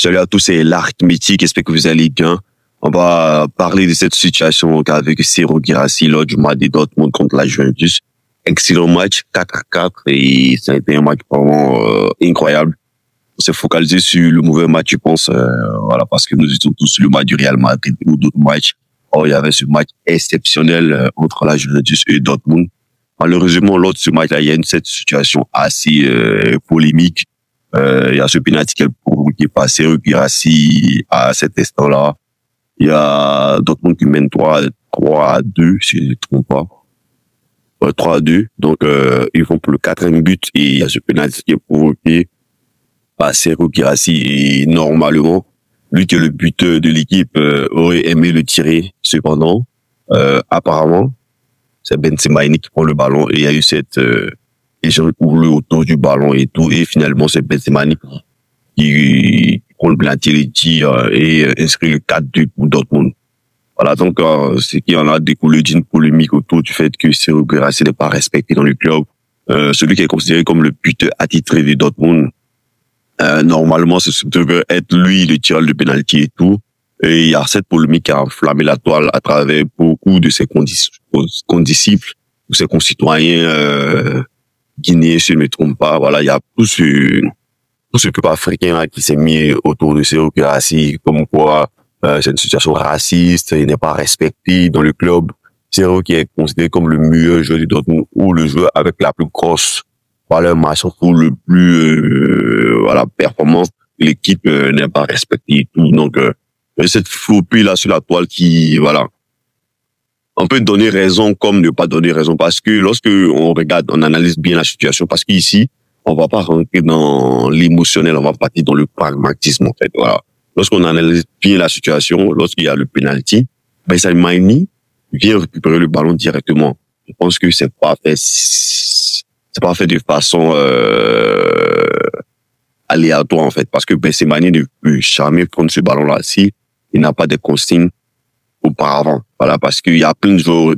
Salut à tous, c'est l'arithmétique. J'espère que vous allez bien. On va parler de cette situation avec Serhou Guirassy lors du match de Dortmund contre la Juventus. Excellent match, 4-4, et ça a été un match vraiment incroyable. On s'est focalisé sur le mauvais match, je pense, voilà, parce que nous étions tous sur le match du Real Madrid ou d'autres matchs. Or, il y avait ce match exceptionnel entre la Juventus et Dortmund. Malheureusement, lors de ce match-là, il y a cette situation assez polémique. Il y a ce penalty qui est passé au Guirassy à cet instant-là. Il y a Dortmund qui mène 3-2, si je ne me trompe pas. 3-2. Donc, ils vont pour le quatrième but et il y a ce penalty qui est provoqué par Serhou Guirassy. Et normalement, lui qui est le buteur de l'équipe aurait aimé le tirer. Cependant, apparemment, c'est Benzema qui prend le ballon et il y a eu cette échange autour du ballon et tout. Et finalement, c'est Benzema qui prend le penalty, il tire et inscrit le 4-2 pour Dortmund. Voilà, donc ce qui en a découlé d'une polémique autour du fait que Serhou Guirassy n'est pas respecté dans le club. Celui qui est considéré comme le buteur attitré de Dortmund, normalement, ce devait être lui le tireur de penalty et tout. Et il y a cette polémique qui a enflammé la toile à travers beaucoup de ses condisciples, ou ses concitoyens guinéens, si je ne me trompe pas. Voilà, il y a tout ce peuple africain là, qui s'est mis autour de Serhou Guirassy, comme quoi c'est une situation raciste, il n'est pas respecté dans le club. Serhou qui est considéré comme le meilleur joueur du Dortmund ou le joueur avec la plus grosse valeur marchande ou le plus performance de l'équipe n'est pas respecté et tout. Donc cette flopée là sur la toile qui on peut donner raison comme ne pas donner raison, parce que lorsque on regarde, on analyse bien la situation, parce qu'ici on va pas rentrer dans l'émotionnel, on va partir dans le pragmatisme en fait. Voilà. Lorsqu'on analyse bien la situation, lorsqu'il y a le penalty, Benzema vient récupérer le ballon directement. Je pense que c'est pas fait de façon aléatoire en fait, parce que Benzema ne peut jamais prendre ce ballon là si il n'a pas de consignes auparavant. Voilà, parce qu'il y a plein de joueurs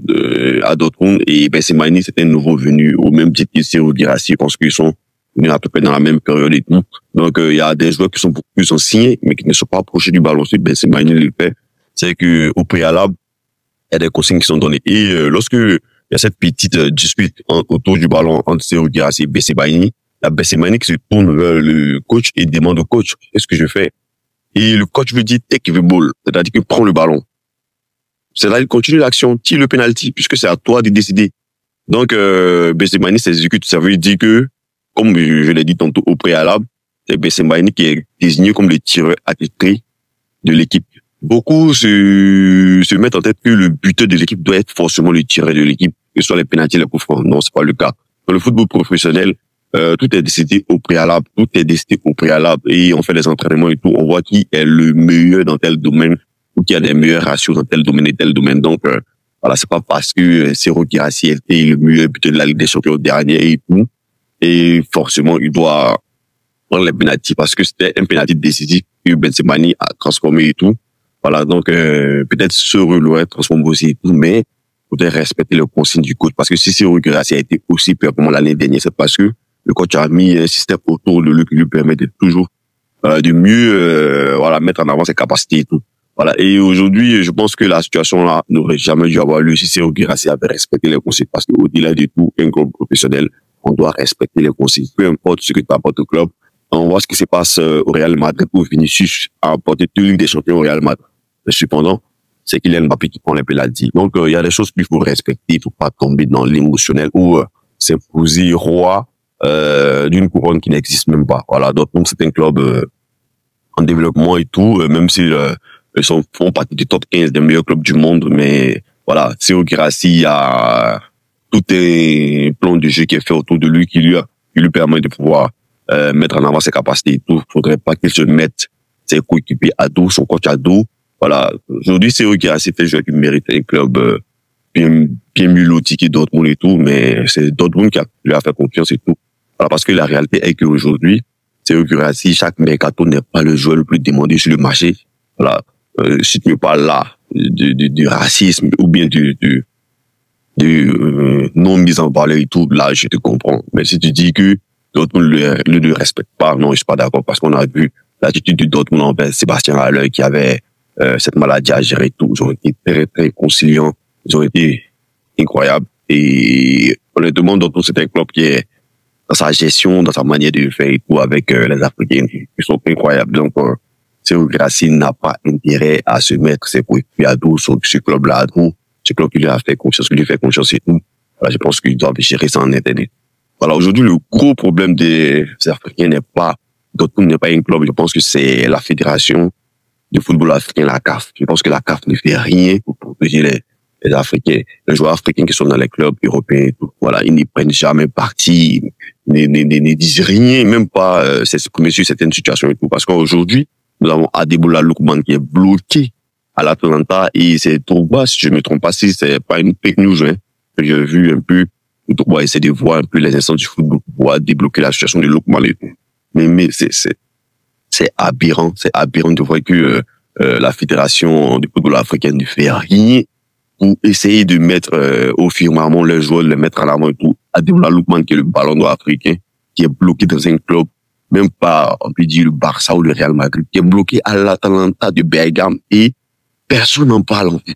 à Dortmund et Benzema c'est un nouveau venu au même titre que Serhou Guirassy, parce qu'ils sont venus à peu près dans la même période et tout. Donc il y a des joueurs qui sont beaucoup plus anciens mais qui ne sont pas approchés du ballon. Si Benzema le fait, c'est que au préalable il y a des consignes qui sont données. Et lorsque il y a cette petite dispute autour du ballon entre Serhou Guirassy et Benzema, il y a Benzema qui se tourne vers le coach et demande au coach qu'est-ce que je fais. Et le coach lui dit take the ball, c'est-à-dire qu'il prend le ballon. C'est-à-dire qu'il continue l'action, tire le penalty, puisque c'est à toi de décider. Donc Benzema s'exécute. Ça veut dire que, comme je l'ai dit tantôt au préalable, c'est Benzema qui est désigné comme le tireur attitré de l'équipe. Beaucoup se mettent en tête que le buteur de l'équipe doit être forcément le tireur de l'équipe, que ce soit les penaltys, les coups francs. Non, c'est pas le cas. Dans le football professionnel, tout est décidé au préalable, et on fait les entraînements et tout, on voit qui est le meilleur dans tel domaine ou qui a des meilleurs ratios dans tel domaine et tel domaine. Donc voilà, c'est pas parce que Serhou Guirassy était le meilleur buteur de la Ligue des Champions dernière et tout, et forcément il doit prendre les penaltys parce que c'était un penalty décisif que Benzema a transformé et tout. Voilà, donc peut-être ce rôle doit être transformé aussi et tout, mais il faudrait respecter les consignes du coach, parce que si Serhou Guirassy a été aussi performant l'année dernière, c'est parce que le coach a mis un système autour de lui qui lui permet de toujours de mieux mettre en avant ses capacités et tout. Voilà. Et aujourd'hui, je pense que la situation là n'aurait jamais dû avoir lieu si Serhou Guirassy avait respecté les consignes, parce qu'au-delà de tout, un club professionnel, on doit respecter les consignes. Peu importe ce que tu apportes au club. On voit ce qui se passe au Real Madrid où Vinicius a apporté toute Ligue des Champions au Real Madrid. Mais cependant, c'est Kylian Mbappé qui prend les penaltys. Donc, il y a des choses qu'il faut respecter. Il faut pas tomber dans l'émotionnel ou s'imposer roi d'une couronne qui n'existe même pas. Voilà. Donc, c'est un club en développement et tout, même si ils font partie du top 15 des meilleurs clubs du monde. Mais voilà, Serhou Guirassy, il y a tout un plan de jeu qui est fait autour de lui qui lui permet de pouvoir mettre en avant ses capacités et tout. Faudrait pas qu'il se mette ses coéquipiers à dos, son coach à dos. Voilà. Aujourd'hui, Serhou Guirassy fait un joueur qui mérite un club bien mieux loti que Dortmund et tout, mais c'est Dortmund qui lui a fait confiance et tout. Voilà, parce que la réalité est qu'aujourd'hui, Serhou Guirassy, chaque mercato n'est pas le joueur le plus demandé sur le marché. Voilà. Si tu ne parles là du racisme ou bien du non mise en valeur et tout, là, je te comprends. Mais si tu dis que Dortmund ne le respecte pas, non, je suis pas d'accord, parce qu'on a vu l'attitude du Dortmund envers Sébastien Haller qui avait cette maladie à gérer tout. Ils ont été très, très conciliants. Ils ont été incroyables. Et honnêtement, Dortmund, c'est un club qui est dans sa gestion, dans sa manière de faire et tout avec les Africains. Ils sont incroyables. Donc, Serhou Guirassy n'a pas intérêt à se mettre ses coéquipiers à dos sur ce club-là à dos. Ce club qui lui a fait confiance, qui lui fait confiance et tout. Voilà, je pense qu'ils doivent gérer ça en interne. Voilà, aujourd'hui, le gros problème des Africains n'est pas, Dortmund n'est pas un club. Je pense que c'est la fédération de football africain, la CAF. Je pense que la CAF ne fait rien pour protéger les Africains, les joueurs africains qui sont dans les clubs européens et tout. Voilà, ils n'y prennent jamais parti, ne disent rien, même pas s'exprimer sur certaines situations et tout. Parce qu'aujourd'hui, nous avons Adebola Lookman qui est bloqué à l'Atalanta et c'est Drogba, si je ne me trompe pas, si c'est pas une fake news, hein, que j'ai vu un peu, Drogba essaie de voir un peu les instants du football pour pouvoir débloquer la situation de Lookman et tout. Mais c'est aberrant de voir que la fédération du football africain ne fait rien pour essayer de mettre au firmament les joueurs, les mettre à l'avant et tout. Adebola Lookman qui est le ballon d'or africain, qui est bloqué dans un club, même pas, on peut dire, le Barça ou le Real Madrid, qui est bloqué à l'Atalanta de Bergame et personne n'en parle, en fait.